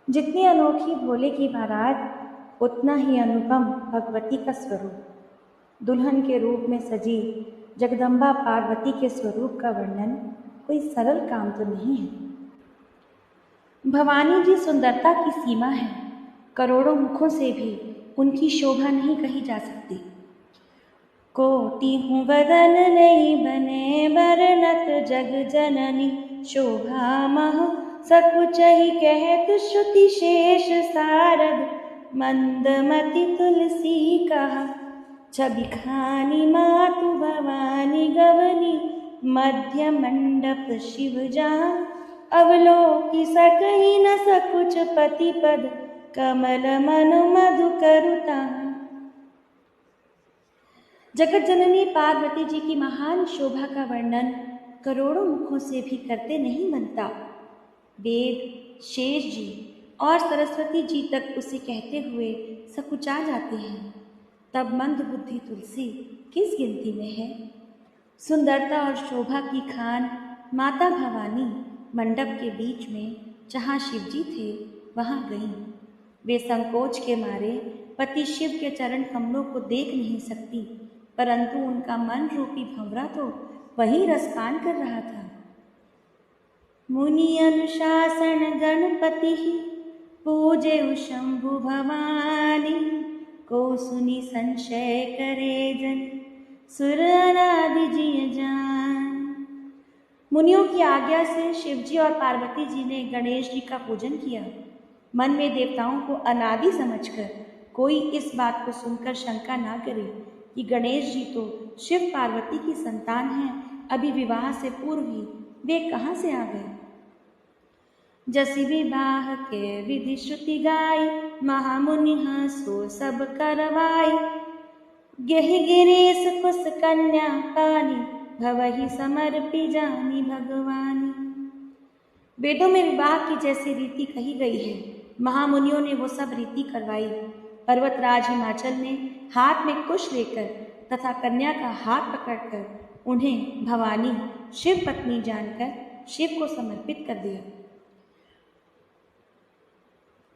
जितनी अनोखी भोले की बारात उतना ही अनुपम भगवती का स्वरूप। दुल्हन के रूप में सजी जगदम्बा पार्वती के स्वरूप का वर्णन कोई सरल काम तो नहीं है। भवानी जी सुंदरता की सीमा है। करोड़ों मुखों से भी उनकी शोभा नहीं कही जा सकती। कोटि हूँ बदन नहीं बने बरनत जग जननी शोभा मह सकुचहि कहत श्रुति शेष सारद मंदमति तुलसी कहा छवि खानी मातु भवानी गवनी मध्य मंडप शिव जहाँ अवलोकि सकहि न सकुच पति पद कमल मनु मधु करुता। जगत जननी पार्वती जी की महान शोभा का वर्णन करोड़ों मुखों से भी करते नहीं बनता। वेद, शेष जी और सरस्वती जी तक उसे कहते हुए सकुचा जाते हैं, तब मंद बुद्धि तुलसी किस गिनती में है। सुंदरता और शोभा की खान माता भवानी मंडप के बीच में जहाँ शिवजी थे वहाँ गईं। वे संकोच के मारे पति शिव के चरण कमलों को देख नहीं सकती, परंतु उनका मन रूपी भंवरा तो वही रसपान कर रहा था। मुनि अनुशासन गणपति पूजे शंभु भवानी को सुनी संशय करे जन सुर अनादि जिय जान। मुनियों की आज्ञा से शिवजी और पार्वती जी ने गणेश जी का पूजन किया। मन में देवताओं को अनादि समझकर कोई इस बात को सुनकर शंका ना करे कि गणेश जी तो शिव पार्वती की संतान हैं, अभी विवाह से पूर्व ही वे कहाँ से आ गए। जसी विवाह के विधि श्रुति गाई महामुनि हंसो सब करवाई गेहि गिरीश कुश कन्या पानी भवहि समर्पी जानी भगवानी। वेदों में विवाह की जैसी रीति कही गई है, महामुनियों ने वो सब रीति करवाई। पर्वतराज हिमाचल ने हाथ में कुश लेकर तथा कन्या का हाथ पकड़कर उन्हें भवानी शिव पत्नी जानकर शिव को समर्पित कर दिया।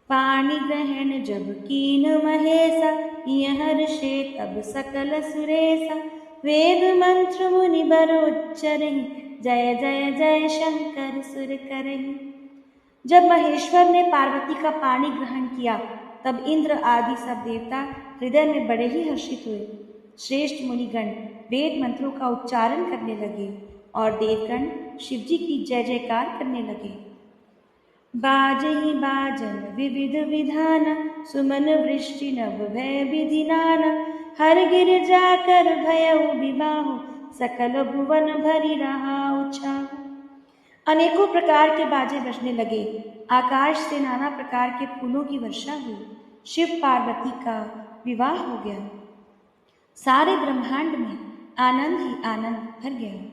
पाणि ग्रहण जब कीन महेशा यह हर्षे तब सकल सुरेशा वेद मंत्र मुनि बरोच्चरहि जय जय जय शंकर सुर करहि। जब महेश्वर ने पार्वती का पाणी ग्रहण किया तब इंद्र आदि सब देवता हृदय में बड़े ही हर्षित हुए। श्रेष्ठ मुनिगण वेद मंत्रों का उच्चारण करने लगे और देवगण शिवजी की जय जयकार करने लगे। बाजहि बाजन विविध विधान सुमन वृष्टि नभ भय विधिनान हर गिर जाकर भयउ विवाहु सकल भुवन भरी रहा उछाहु। अनेकों प्रकार के बाजे बजने लगे, आकाश से नाना प्रकार के फूलों की वर्षा हुई, शिव पार्वती का विवाह हो गया। सारे ब्रह्मांड में आनंद ही आनंद भर गया।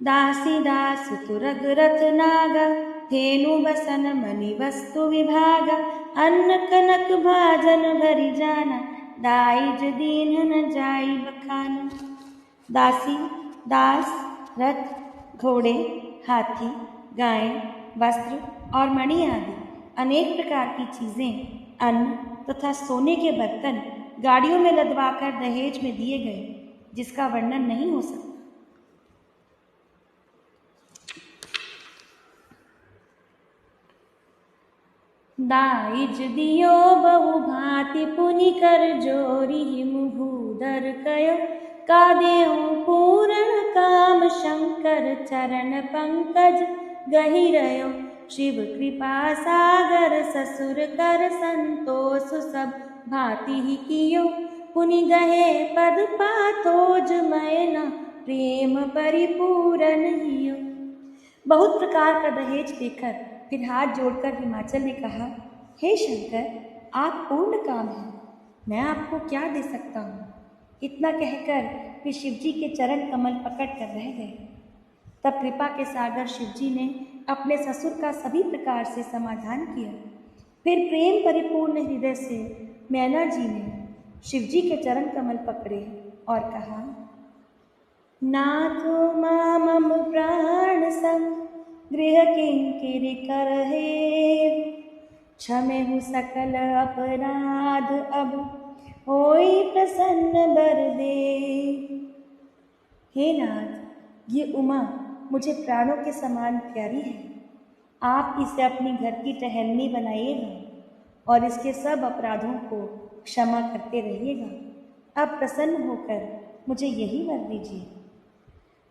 दासी दास तुरग रथ नागा धेनु बसन मणि वस्तु विभाग अन्न कनक भाजन भरी जाना दाइज दीन न जाई बखाना। दासी, दास, रथ, घोड़े, हाथी, गायें, वस्त्र और मणि आदि अनेक प्रकार की चीजें, अन्न तथा सोने के बर्तन गाड़ियों में लदवाकर दहेज में दिए गए, जिसका वर्णन नहीं हो सकता। दाइज दियो बहु भांति पुनि कर जोरी हिम भूधर कयो का देहु पूर्ण काम शंकर चरण पंकज गहिरयो शिव कृपा सागर ससुर कर संतोष सब भांति ही कियो पुनि गहे पद पाथोज मैना प्रेम परिपूरन हियो। बहुत प्रकार का दहेज देकर फिर हाथ जोड़कर हिमाचल ने कहा, हे शंकर, आप पूर्ण काम हैं, मैं आपको क्या दे सकता हूँ। इतना कहकर वे शिवजी के चरण कमल पकड़ कर रह गए। तब कृपा के सागर शिवजी ने अपने ससुर का सभी प्रकार से समाधान किया। फिर प्रेम परिपूर्ण हृदय से मैना जी ने शिवजी के चरण कमल पकड़े और कहा, नाथो मामम प्राण संग गृह किंकिर करहे क्षमेहु सकल अपराध अब होई प्रसन्न बर दे। हे नाथ, ये उमा मुझे प्राणों के समान प्यारी है। आप इसे अपनी घर की टहलनी बनाइएगा और इसके सब अपराधों को क्षमा करते रहिएगा। अब प्रसन्न होकर मुझे यही वर दीजिए।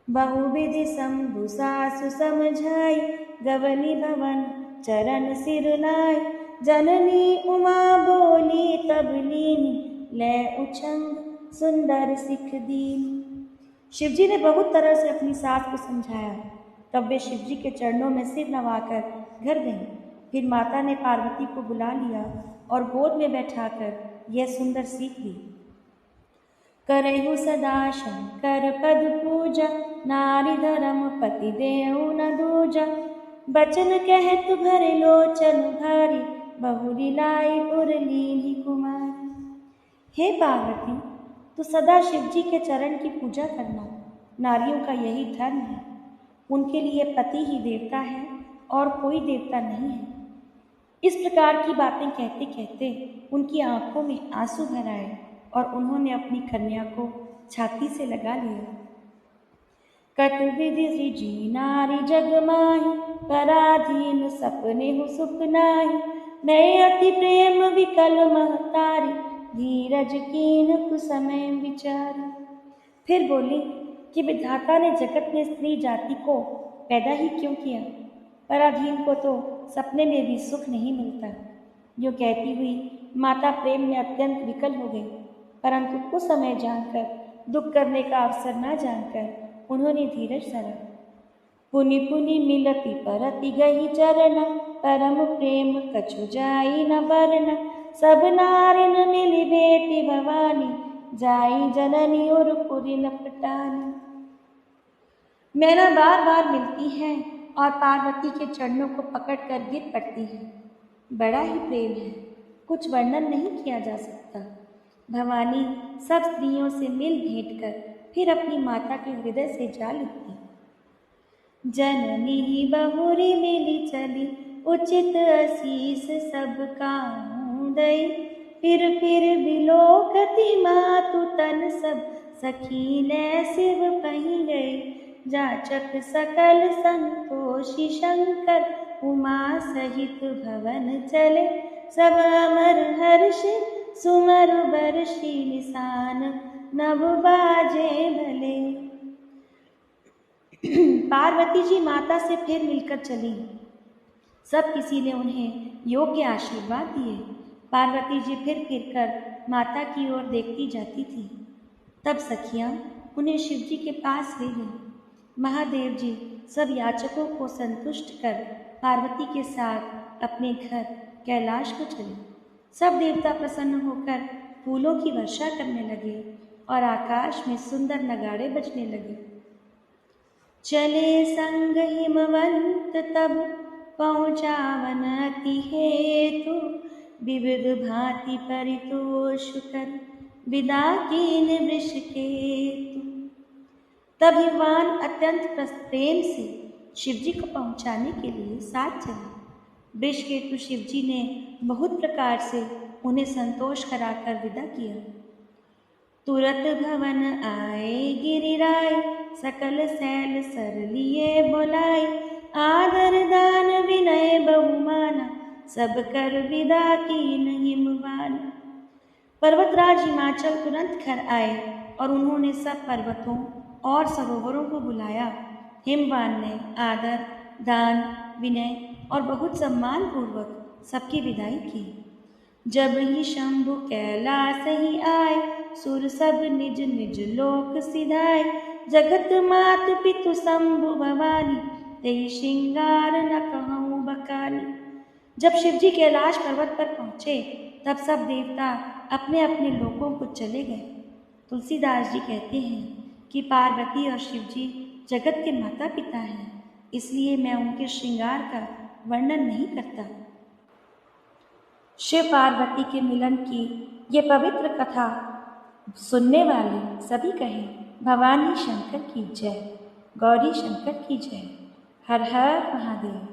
बहुविधि शंभु सासु समझाई, गवनी भवन चरण सिर नाय। जननी उमा बोली तब लीनी, ले उछंग सुंदर सिख दीनी। शिवजी ने बहुत तरह से अपनी सास को समझाया। तब वे शिवजी के चरणों में सिर नवाकर घर गईं। फिर माता ने पार्वती को बुला लिया और गोद में बैठाकर यह सुंदर सीख दी। करहु सदा शंकर पद पूजा, नारी धर्म पति देहु न दूजा। बचन कहत भरे लोचन भारी, बहुरी लाई उरलीनी कुमारी। हे पार्वती, तो सदा शिवजी के चरण की पूजा करना। नारियों का यही धर्म है। उनके लिए पति ही देवता है और कोई देवता नहीं है। इस प्रकार की बातें कहते कहते उनकी आंखों में आंसू भर आए और उन्होंने अपनी कन्या को छाती से लगा लिया। कट विधि सृजी नारी जग माही, पराधीन सपने हु सुख नाही। मैं अति प्रेम विकल महतारी, धीरज कीन कुसमय विचारी। फिर बोली कि विधाता ने जगत में स्त्री जाति को पैदा ही क्यों किया। पराधीन को तो सपने में भी सुख नहीं मिलता। जो कहती हुई माता प्रेम में अत्यंत विकल हो गई, परंतु कुछ समय जानकर, दुख करने का अवसर न जानकर उन्होंने धीरज धरा। पुनि पुनि मिलती परति गही चरण, परम प्रेम कछु जाई न वर्ण। सब नारिन मिली बेटी भवानी, जाई जननी और पुरी लपटानी। मैना बार बार मिलती हैं और पार्वती के चरणों को पकड़कर गिर पड़ती हैं। बड़ा ही प्रेम है, कुछ वर्णन नहीं किया जा सकता। भवानी सब स्त्रियों से मिल भेंट कर फिर अपनी माता के हृदय से जा लिपटी। जननी ही बहुरी मिली चली, उचित असीस सब काहू दई। फिर बिलोकती मातु तन सब, सखी ने शिव पही गई। जाचक सकल संतोषी शंकर, उमा सहित भवन चले। सब अमर हर्ष सुमरु बरषि, निशान नभ बाजे भले। पार्वती जी माता से फिर मिलकर चली। सब किसी ने उन्हें योग्य आशीर्वाद दिए। पार्वती जी फिर कर माता की ओर देखती जाती थी। तब सखियां उन्हें शिवजी के पास ले गईं। महादेव जी सब याचकों को संतुष्ट कर पार्वती के साथ अपने घर कैलाश को चले। सब देवता प्रसन्न होकर फूलों की वर्षा करने लगे और आकाश में सुंदर नगाड़े बजने लगे। चले संग हिमवंत तब, पहुँचावन अति हेतु। विविध भांति परितोष कर, विदा कीन वृषकेतु। तब हिमवान अत्यंत प्रेम से शिवजी को पहुँचाने के लिए साथ चले। वृषकेतु शिवजी ने बहुत प्रकार से उन्हें संतोष कराकर विदा किया। तुरत भवन आए गिरिराय, सकल सैल सर लिए बोलाए। आदर दान विनय बहुमाना, सब कर विदा कीन हिमवान। पर्वतराज हिमाचल तुरंत घर आए और उन्होंने सब पर्वतों और सरोवरों को बुलाया। हिमवान ने आदर दान विनय और बहुत सम्मान पूर्वक सबकी विदाई की। जब ही शंभु कैलास ही आए, सुर सब निज निज लोक सिधाए। जगत मातु पितु शंभु भवानी, तेहि श्रृंगार न कहूँ बकानी। जब शिवजी कैलाश पर्वत पर पहुँचे तब सब देवता अपने अपने लोकों को चले गए। तुलसीदास जी कहते हैं कि पार्वती और शिवजी जगत के माता पिता हैं, इसलिए मैं उनके श्रृंगार का वर्णन नहीं करता। शिव पार्वती के मिलन की ये पवित्र कथा सुनने वाले सभी कहें भवानी शंकर की जय, गौरी शंकर की जय। हर हर महादेव।